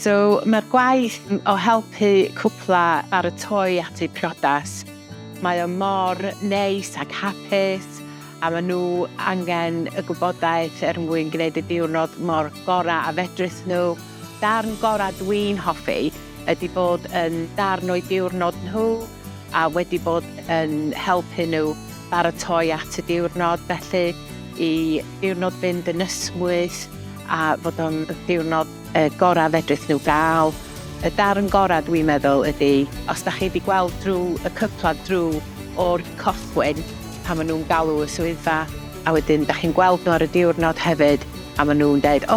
So mae'r gwaith o helpu cwpla baratoi at eu priodas. Mae o mor neis ac hapus, a maen nhw angen y gwybodaeth mwyn gwneud y diwrnod mor gorau a fedrith nhw. Darn gorau dwi'n hoffi ydy bod yn darn o'i diwrnod nhw a wedi bod yn helpu nhw baratoi at y diwrnod, felly i diwrnod fynd yn ysmwyth a fod o'n diwrnod gorau fedrith nhw gael. Y darn gorau dwi'n meddwl ydy, os da chi wedi gweld drwy y cypla drwy o'r cothwyn pan maen nhw'n galw y swyddfa, a wedyn da chi'n gweld nhw ar y diwrnod hefyd, a maen nhw'n dweud,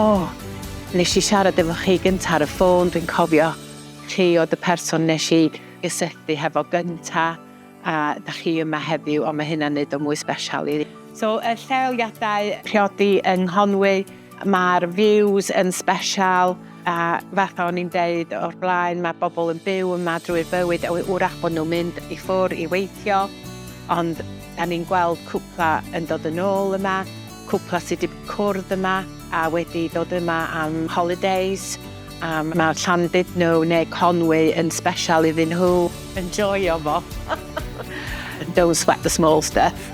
nes i siarad efo chi gyntaf ar y ffôn, dwi'n cofio chi oedd y person nes i gysylltu hefo gyntaf, a da chi yma heddiw, ond mae hynna'n neud o mwy sbesial i ni. So, y lleoliadau priodi yng Conwy, mae'r views yn sbesial, a fatha o'n i'n deud o'r blaen, mae bobl yn byw yma drwy'r bywyd, a wrach bod nhw'n mynd i ffwrdd i weithio, ond da ni'n gweld cwpla yn dod yn ôl yma, cwpla sydd wedi cwrdd yma a wedi dod yma am holidays. Mae'r Llandud nhw neu Conwy yn sbesial iddyn nhw. Enjoyo fo. Don't sweat the small stuff.